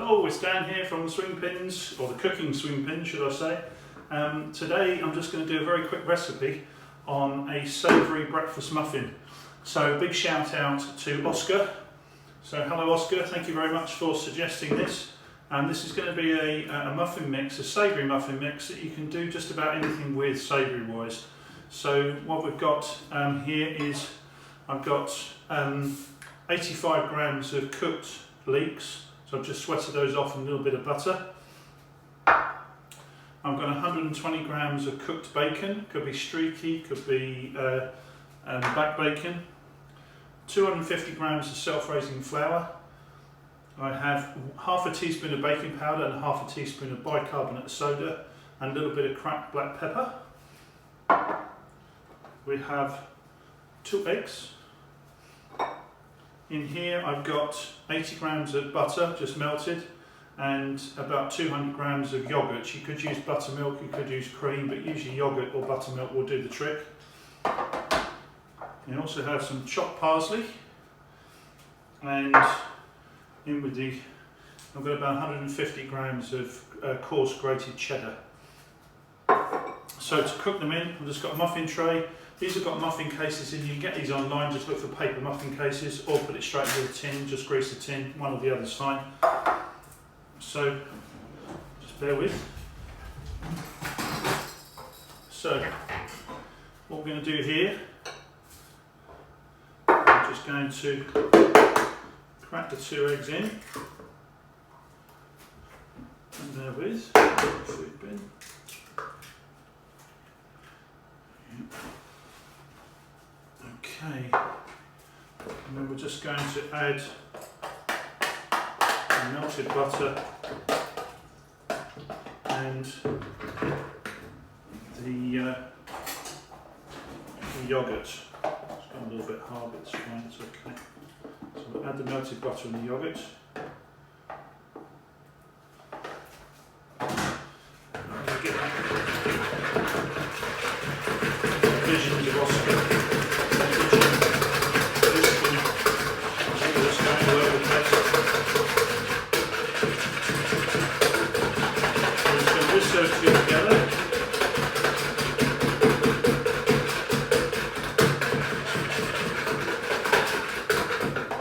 Hello, it's Dan here from the Swing Pins, or the cooking swing pin should I say. Today I'm just going to do a very quick recipe on a savoury breakfast muffin. So big shout out to Oscar. So hello Oscar, thank you very much for suggesting this. This is going to be a muffin mix, a savoury muffin mix that you can do just about anything with savoury wise. So what we've got here is I've got 85 grams of cooked leeks. So I've just sweated those off in a little bit of butter. I've got 120 grams of cooked bacon, could be streaky, could be back bacon. 250 grams of self-raising flour. I have half a teaspoon of baking powder and half a teaspoon of bicarbonate soda and a little bit of cracked black pepper. We have 2 eggs. In here I've got 80 grams of butter just melted and about 200 grams of yoghurt. You could use buttermilk, you could use cream, but usually yoghurt or buttermilk will do the trick. You also have some chopped parsley, and in with I've got about 150 grams of coarse grated cheddar. So to cook them in, I've just got a muffin tray. These have got muffin cases in. You can get these online, just look for paper muffin cases or put it straight into the tin, just grease the tin, one or the other's fine. So, just bear with. So, what we're going to do here, I'm just going to crack the 2 eggs in. And there with, food bin. Okay, and then we're just going to add the melted butter and the yoghurt. It's gone a little bit hard, but it's fine, it's okay. So we'll add the melted butter and the yoghurt. Visions of Oscar. Those two together.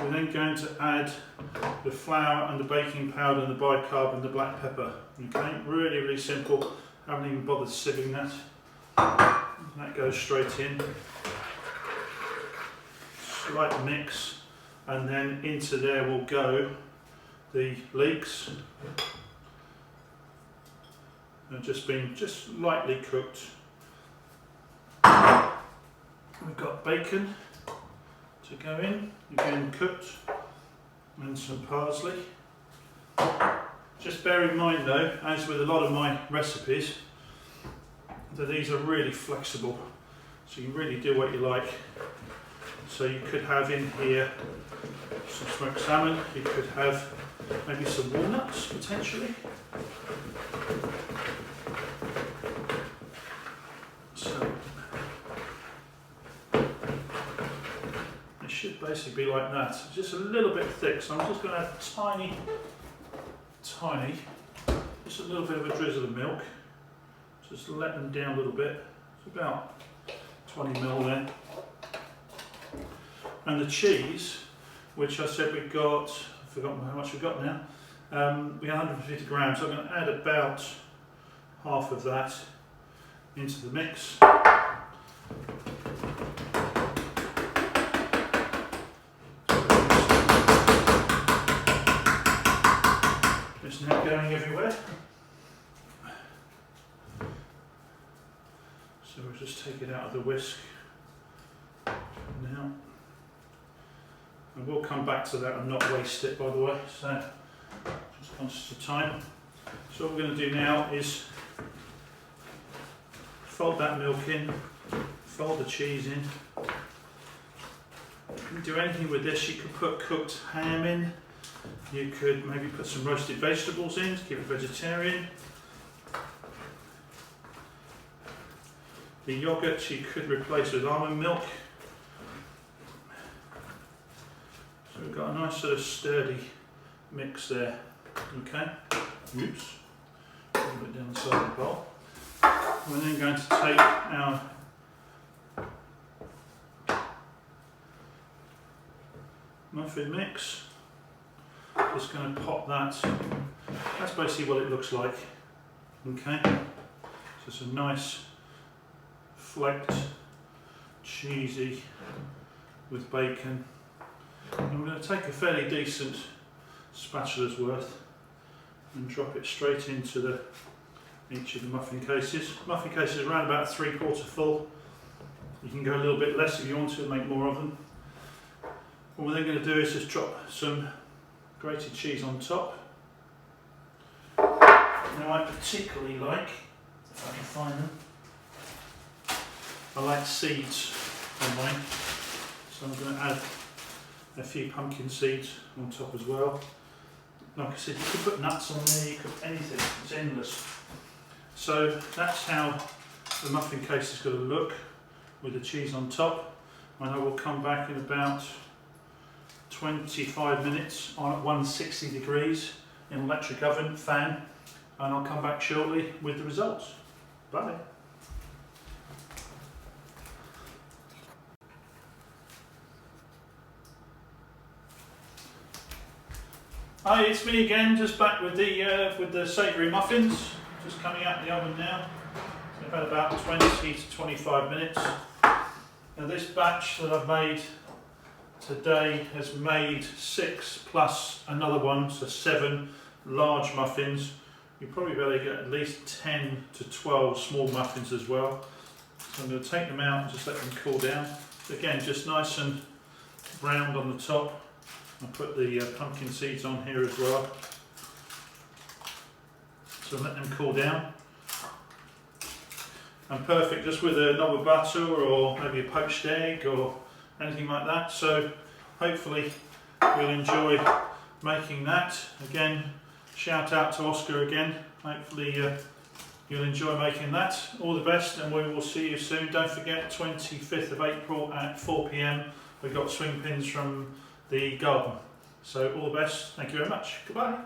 We're then going to add the flour and the baking powder and the bicarb and the black pepper. Okay, really, really simple. I haven't even bothered sieving that. That goes straight in. Slight mix, and then into there will go the leeks. They've just been lightly cooked. We've got bacon to go in, again cooked, and some parsley. Just bear in mind though, as with a lot of my recipes, that these are really flexible, so you really do what you like. So you could have in here some smoked salmon, you could have maybe some walnuts potentially. So it should basically be like that, just a little bit thick, so I'm just going to add tiny, just a little bit of a drizzle of milk, just let them down a little bit. It's about 20 ml there. And the cheese, which I said we've got, I've forgotten how much we've got now, we got 150 grams, so I'm going to add about half of that into the mix. It's now going everywhere. So we'll just take it out of the whisk now. And we'll come back to that and not waste it, by the way, so just conscious of time. So what we're going to do now is fold that milk in, fold the cheese in. You can do anything with this. You could put cooked ham in, you could maybe put some roasted vegetables in to keep it vegetarian. The yoghurt you could replace with almond milk. So we've got a nice sort of sturdy mix there. Okay, oops, a little bit down the side of the bowl. We're then going to take our muffin mix, just going to pop that, that's basically what it looks like. Okay, so it's a nice flaked, cheesy with bacon. And we're going to take a fairly decent spatula's worth and drop it straight into each of the muffin cases. Muffin cases are around about 3/4 full. You can go a little bit less if you want to make more of them. What we're then going to do is just drop some grated cheese on top. Now I particularly like, if I can find them, I like seeds on mine. So I'm going to add a few pumpkin seeds on top as well. Like I said, you could put nuts on there, you could put anything, it's endless. So that's how the muffin case is going to look with the cheese on top. And I will come back in about 25 minutes on at 160 degrees in an electric oven fan, and I'll come back shortly with the results. Bye. Hi, it's me again, just back with the savoury muffins, just coming out of the oven now. So I've had about 20 to 25 minutes. Now this batch that I've made today has made 6 plus another one, so 7 large muffins. You probably better get at least 10 to 12 small muffins as well. So I'm going to take them out and just let them cool down. Again, just nice and browned on the top. I'll put the pumpkin seeds on here as well. So let them cool down. And perfect just with a knob of butter or maybe a poached egg or anything like that. So hopefully you'll enjoy making that. Again, shout out to Oscar again. Hopefully you'll enjoy making that. All the best, and we will see you soon. Don't forget, 25th of April at 4 PM. We've got swing pins from the garden. So all the best. Thank you very much. Goodbye.